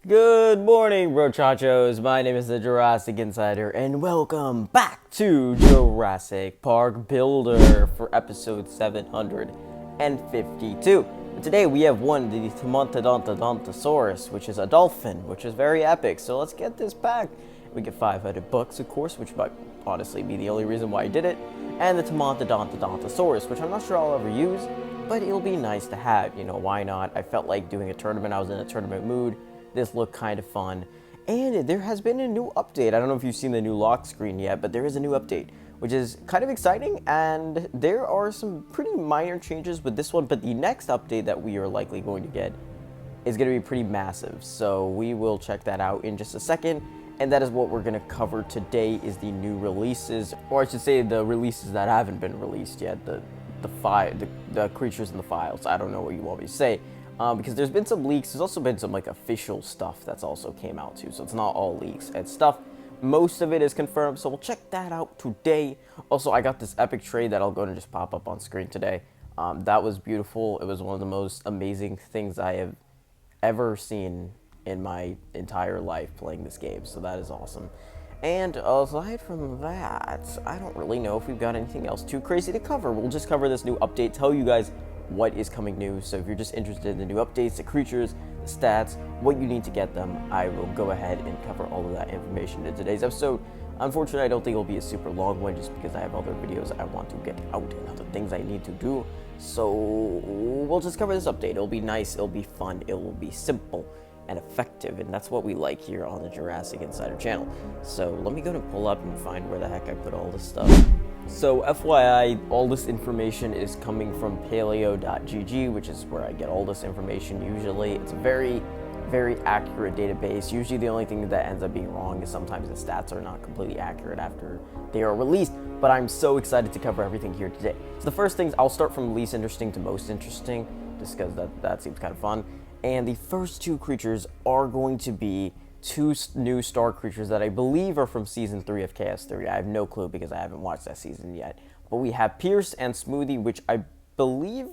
Good morning, brochachos. My name is the Jurassic Insider, and welcome back to Jurassic Park Builder for episode 752. And today we have the Tomontodontosaurus, which is a dolphin, which is very epic. So let's get this back. We get 500 bucks, of course, which might honestly be the only reason why I did it, and the Tomontodontosaurus, which I'm not sure I'll ever use, but it'll be nice to have. You know, why not? I felt like doing a tournament. I was in a tournament mood. This looked kind of fun. And there has been a new update. I don't know if you've seen the new lock screen yet, but there is a new update, which is kind of exciting. And there are some pretty minor changes with this one, but the next update that we are likely going to get is going to be pretty massive. So we will check that out in just a second. And that is what we're going to cover today, is the new releases, or I should say the releases that haven't been released yet, the creatures in the files. I don't know what you want me to say. Because there's been some leaks. There's also been some like official stuff that's also came out too. So it's not all leaks and stuff. Most of it is confirmed. So we'll check that out today. Also, I got this epic trade that I'll go and just pop up on screen today. That was beautiful. It was one of the most amazing things I have ever seen in my entire life playing this game. So that is awesome. And aside from that, I don't really know if we've got anything else too crazy to cover. We'll just cover this new update, tell you guys what is coming new. So if you're just interested in the new updates, the creatures, the stats, what you need to get them, I will go ahead and cover all of that information in today's episode. Unfortunately, I don't think it'll be a super long one, just because I have other videos I want to get out and other things I need to do. So we'll just cover this update. It'll be nice, it'll be fun, it will be simple and effective, and that's what we like here on the Jurassic Insider channel. So let me go and pull up and find where the heck I put all this stuff. So FYI, all this information is coming from paleo.gg, which is where I get all this information usually. It's a very, very accurate database. Usually the only thing that ends up being wrong is sometimes the stats are not completely accurate after they are released, but I'm so excited to cover everything here today. So the first things, I'll start from least interesting to most interesting, just because that seems kind of fun. And the first two creatures are going to be two new star creatures that I believe are from Season 3 of Chaos Theory. I have no clue because I haven't watched that season yet. But we have Pierce and Smoothie, which I believe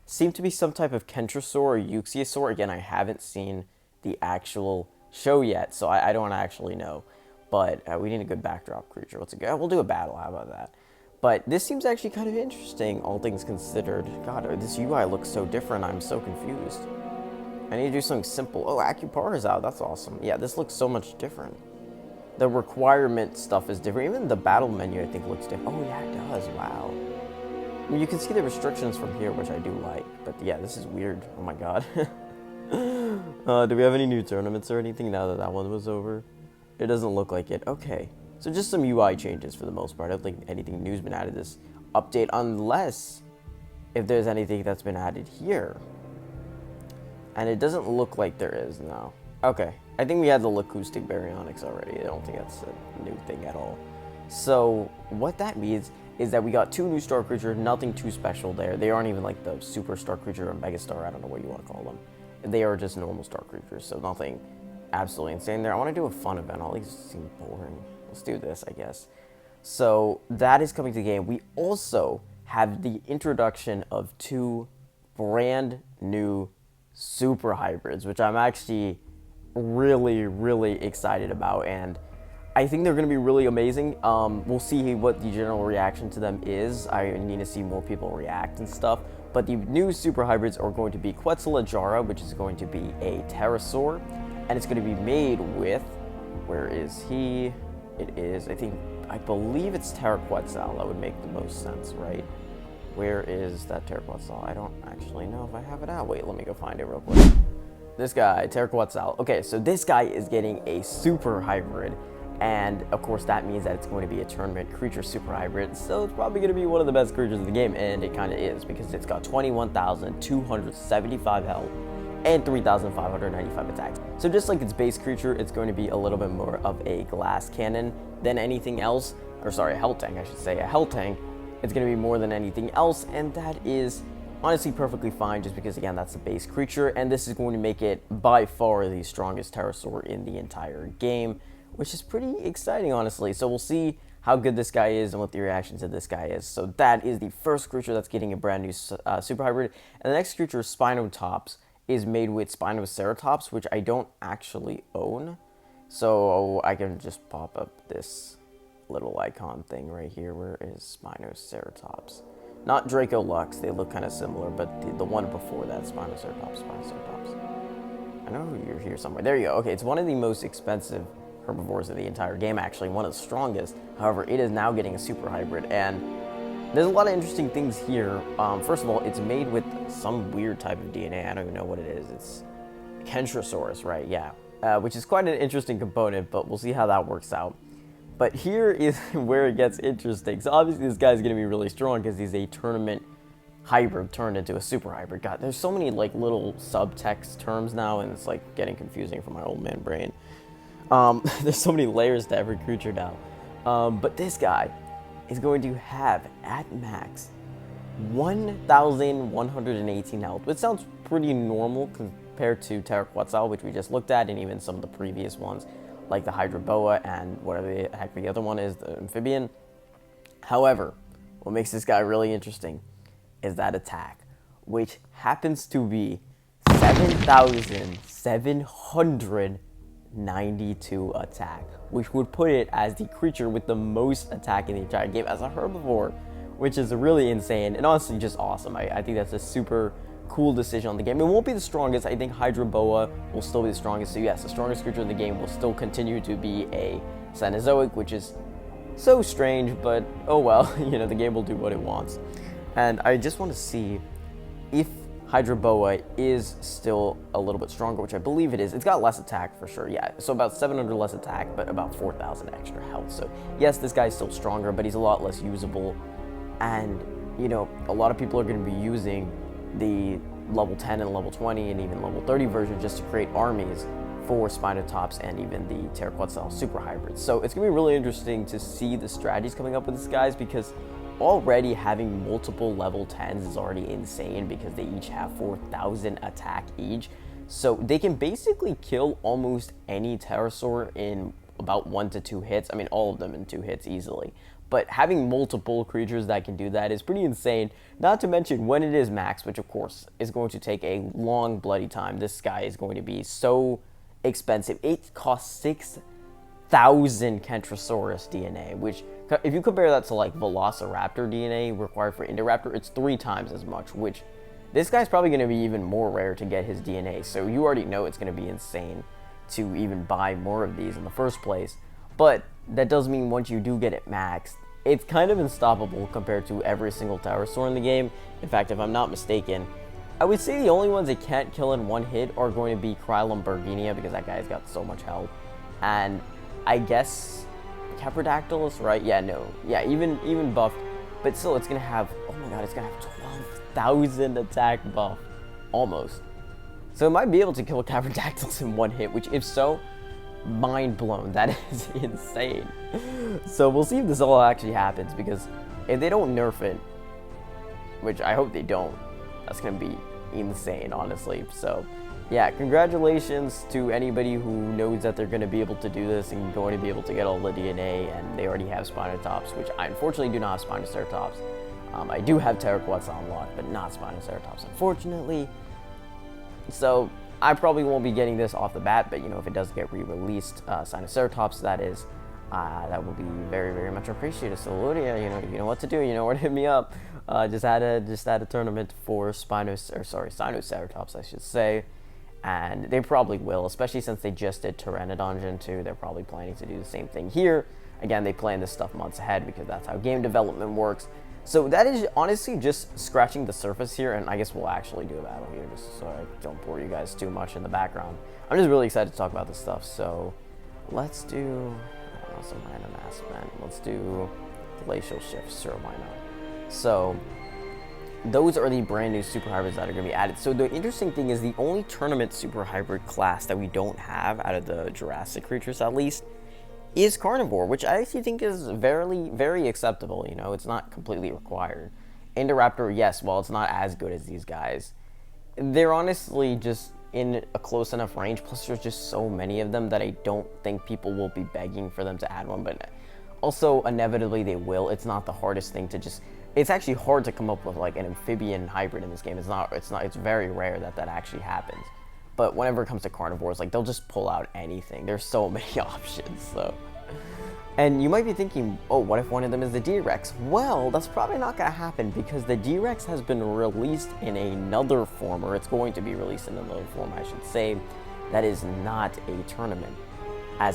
seem to be some type of Kentrosaur or Euxiosaur. Again, I haven't seen the actual show yet, so I don't actually know. But we need a good backdrop creature. What's a good? We'll do a battle. How about that? But this seems actually kind of interesting, all things considered. God, this UI looks so different. I'm so confused. I need to do something simple. Oh, Acupar is out. That's awesome. Yeah, this looks so much different. The requirement stuff is different. Even the battle menu, I think, looks different. Oh, yeah, it does. Wow. I mean, you can see the restrictions from here, which I do like. But yeah, this is weird. Oh, my God. Do we have any new tournaments or anything now that one was over? It doesn't look like it. Okay. So just some UI changes for the most part. I don't think anything new's been added this update, unless if there's anything that's been added here. And it doesn't look like there is, no. Okay, I think we had the Acoustic Baryonyx already. I don't think that's a new thing at all. So what that means is that we got two new star creatures, nothing too special there. They aren't even like the super star creature or mega star, I don't know what you want to call them. They are just normal star creatures, so nothing absolutely insane there. I want to do a fun event, all these seem boring. Let's do this, I guess. So that is coming to the game. We also have the introduction of two brand new Superhybrids, which I'm actually really, really excited about, and I think they're going to be really amazing. We'll see what the general reaction to them is. I need to see more people react and stuff, but the new Superhybrids are going to be Quetzalajara, which is going to be a pterosaur, and it's going to be made with, where is he? It is, I believe it's Pteroquetzal. That would make the most sense, right? Where is that Pteroquetzal? I don't actually know if I have it out. Wait, let me go find it real quick. This guy, Pteroquetzal. Okay, so this guy is getting a super hybrid, and of course that means that it's going to be a tournament creature super hybrid, so it's probably going to be one of the best creatures of the game, and it kind of is, because it's got 21,275 health and 3,595 attacks. So just like its base creature, it's going to be a little bit more of a glass cannon than anything else, or sorry, a hell tank, I should say, a hell tank. It's going to be more than anything else, and that is honestly perfectly fine, just because, again, that's the base creature, and this is going to make it by far the strongest pterosaur in the entire game, which is pretty exciting, honestly. So we'll see how good this guy is and what the reaction to this guy is. So that is the first creature that's getting a brand new super hybrid, and the next creature is Spinotops, is made with Spinoceratops, which I don't actually own. So I can just pop up this little icon thing right here. Where is Spinoceratops? Not Dracolux, they look kind of similar, but the one before that, Spinoceratops. I know you're here somewhere. There you go. Okay, it's one of the most expensive herbivores in the entire game, actually, one of the strongest. However, it is now getting a super hybrid, and there's a lot of interesting things here. First of all, it's made with some weird type of DNA. I don't even know what it is. It's Kentrosaurus, right? Yeah. Which is quite an interesting component, but we'll see how that works out. But here is where it gets interesting. So obviously this guy's going to be really strong because he's a tournament hybrid turned into a super hybrid. God, there's so many like little subtext terms now, and it's like getting confusing for my old man brain. There's so many layers to every creature now. But this guy is going to have, at max, 1,118 health, which sounds pretty normal compared to Pteroquetzal, which we just looked at, and even some of the previous ones, like the Hydroboa and whatever the heck the other one is, the amphibian. However, what makes this guy really interesting is that attack, which happens to be 7,792 attack, which would put it as the creature with the most attack in the entire game as a herbivore, which is really insane and honestly just awesome. I think that's a super cool decision on the game. It won't be the strongest. I think Hydroboa will still be the strongest. So yes, the strongest creature in the game will still continue to be a Cenozoic, which is so strange, but oh well, you know, the game will do what it wants. And I just want to see if Hydroboa is still a little bit stronger, which I believe it is. It's got less attack for sure, yeah. So about 700 less attack, but about 4,000 extra health. So yes, this guy's still stronger, but he's a lot less usable. And, you know, a lot of people are going to be using the level 10 and level 20 and even level 30 version just to create armies for Spinotops and even the Pteroquetzal super hybrids. So it's going to be really interesting to see the strategies coming up with these guys, because already having multiple level 10s is already insane because they each have 4,000 attack each. So they can basically kill almost any pterosaur in about 1 to 2 hits. I mean, all of them in 2 hits easily. But having multiple creatures that can do that is pretty insane. Not to mention when it is max, which of course is going to take a long bloody time. This guy is going to be so expensive. It costs 6,000 Kentrosaurus DNA, which if you compare that to like Velociraptor DNA required for Indoraptor, it's 3 times as much, which this guy's probably going to be even more rare to get his DNA. So you already know it's going to be insane to even buy more of these in the first place. But that does mean once you do get it maxed, it's kind of unstoppable compared to every single pterosaur in the game. In fact, if I'm not mistaken, I would say the only ones it can't kill in 1 hit are going to be Krylum Berginia, because that guy's got so much health. And I guess Caprodactylus, right? Yeah, no. Yeah, even buffed. But still, it's going to have, oh my god, it's going to have 12,000 attack buff. Almost. So it might be able to kill Caprodactylus in 1 hit, which if so, mind blown. That is insane. So we'll see if this all actually happens, because if they don't nerf it, which I hope they don't, that's going to be insane, honestly. So yeah, congratulations to anybody who knows that they're going to be able to do this and going to be able to get all the DNA, and they already have Spinotops, which I unfortunately do not have Spinoceratops. I do have Pteroquetzal unlocked, but not Spinoceratops, unfortunately. So I probably won't be getting this off the bat, but you know, if it does get re-released, Sinoceratops, that is, that will be very, very much appreciated. So Ludia, you know what to do. You know where to hit me up. Just add a tournament for Sinoceratops, I should say, and they probably will, especially since they just did Pteranodon 2. They're probably planning to do the same thing here. Again, they plan this stuff months ahead because that's how game development works. So that is honestly just scratching the surface here, and I guess we'll actually do a battle here just so I don't bore you guys too much in the background. I'm just really excited to talk about this stuff, so let's do, I don't know, some random ass event. Let's do Glacial Shift, sure, why not? So those are the brand new super hybrids that are going to be added. So the interesting thing is the only tournament super hybrid class that we don't have out of the Jurassic creatures, at least, is carnivore, which I actually think is very, very acceptable. You know, it's not completely required. Indoraptor, yes, while it's not as good as these guys, they're honestly just in a close enough range. Plus, there's just so many of them that I don't think people will be begging for them to add one. But also, inevitably, they will. It's not the hardest thing to just it's actually hard to come up with like an amphibian hybrid in this game. It's very rare that that actually happens. But whenever it comes to carnivores, like they'll just pull out anything. There's so many options, so. And you might be thinking, oh, what if one of them is the D-Rex? Well, that's probably not gonna happen because the D-Rex has been released in another form, or it's going to be released in another form, I should say, that is not a tournament. A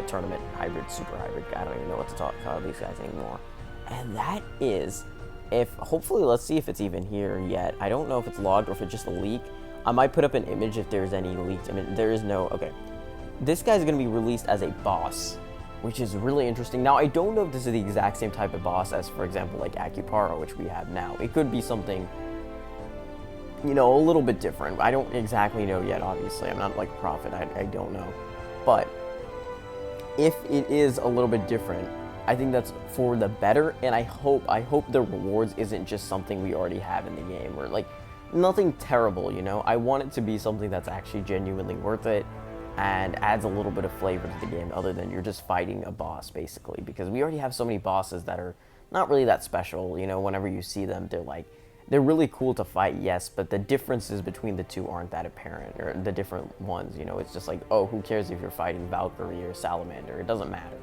tournament hybrid, super hybrid. I don't even know what to call these guys anymore. And that is, hopefully, let's see if it's even here yet. I don't know if it's logged or if it's just a leak. I might put up an image if there's any leaked image. There is no, okay. This guy's gonna be released as a boss, which is really interesting. Now, I don't know if this is the exact same type of boss as, for example, like Acupara, which we have now. It could be something, you know, a little bit different. I don't exactly know yet, obviously. I'm not like a prophet, I don't know. But if it is a little bit different, I think that's for the better, and I hope the rewards isn't just something we already have in the game, or like nothing terrible, you know? I want it to be something that's actually genuinely worth it and adds a little bit of flavor to the game other than you're just fighting a boss, basically, because we already have so many bosses that are not really that special, you know? Whenever you see them, they're really cool to fight, yes, but the differences between the two aren't that apparent, or the different ones, you know? It's just like, oh, who cares if you're fighting Valkyrie or Salamander? It doesn't matter.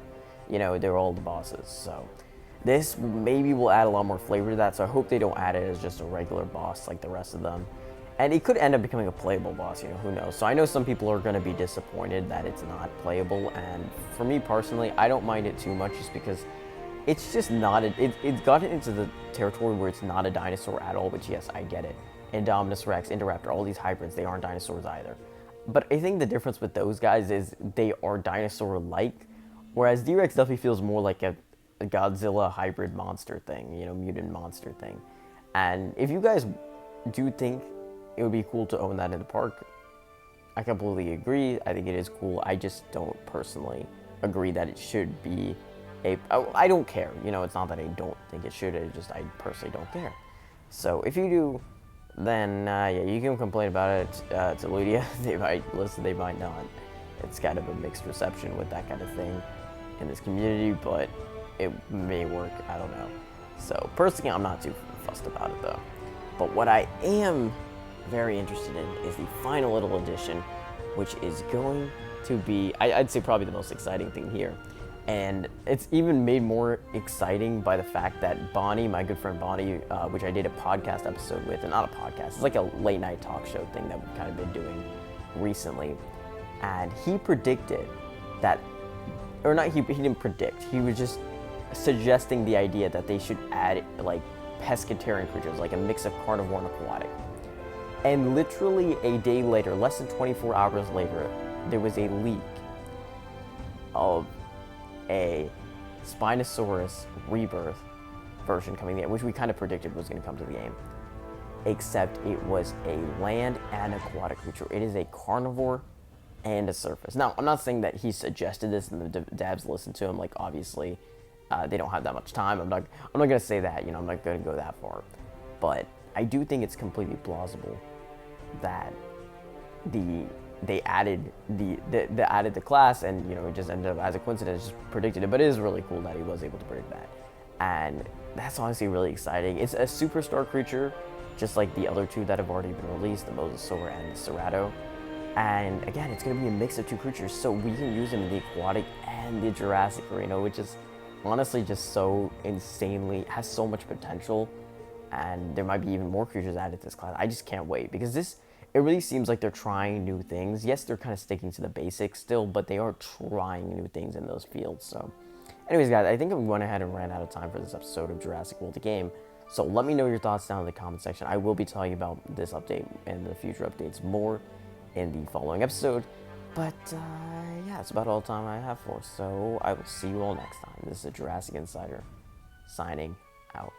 You know, they're all the bosses, so this maybe will add a lot more flavor to that, so I hope they don't add it as just a regular boss like the rest of them. And it could end up becoming a playable boss, you know, who knows. So I know some people are going to be disappointed that it's not playable, and for me personally, I don't mind it too much just because it's just not, it's gotten into the territory where it's not a dinosaur at all, which yes, I get it. Indominus Rex, Indoraptor, all these hybrids, they aren't dinosaurs either. But I think the difference with those guys is they are dinosaur-like, whereas D-Rex definitely feels more like a Godzilla hybrid monster thing, you know, mutant monster thing. And if you guys do think it would be cool to own that in the park, I completely agree. I think it is cool. I just don't personally agree that it should be I don't care. You know, it's not that I don't think it should. It's just I personally don't care. So if you do, then yeah, you can complain about it to Ludia. They might listen, they might not. It's kind of a mixed reception with that kind of thing in this community, but it may work. I don't know. So personally, I'm not too fussed about it though. But what I am very interested in is the final little addition, which is going to be, I'd say probably the most exciting thing here. And it's even made more exciting by the fact that Bonnie, my good friend Bonnie, which I did a podcast episode with, and not a podcast, it's like a late night talk show thing that we've kind of been doing recently. And he predicted that, or not, he didn't predict, he was just suggesting the idea that they should add like pescatarian creatures, like a mix of carnivore and aquatic. And literally a day later, less than 24 hours later, there was a leak of a Spinosaurus Rebirth version coming in, which we kind of predicted was going to come to the game. Except it was a land and aquatic creature. It is a carnivore and a surface. Now, I'm not saying that he suggested this and the devs listened to him. Like, obviously, they don't have that much time. I'm not going to say that. You know, I'm not going to go that far. But I do think it's completely plausible that they added the class, and you know, it just ended up as a coincidence, just predicted it. But it is really cool that he was able to predict that, and that's honestly really exciting. It's a superstar creature, just like the other two that have already been released, the Mosasaur and the Cerato. And again, it's going to be a mix of two creatures, so we can use them in the aquatic and the Jurassic arena, which is honestly just so insanely, has so much potential. And there might be even more creatures added to this class. I just can't wait, because it really seems like they're trying new things. Yes, they're kind of sticking to the basics still, but they are trying new things in those fields. So anyways, guys, I think I went ahead and ran out of time for this episode of Jurassic World, the game. So let me know your thoughts down in the comment section. I will be telling you about this update and the future updates more in the following episode. But yeah, that's about all the time I have for. So I will see you all next time. This is Jurassic Insider, signing out.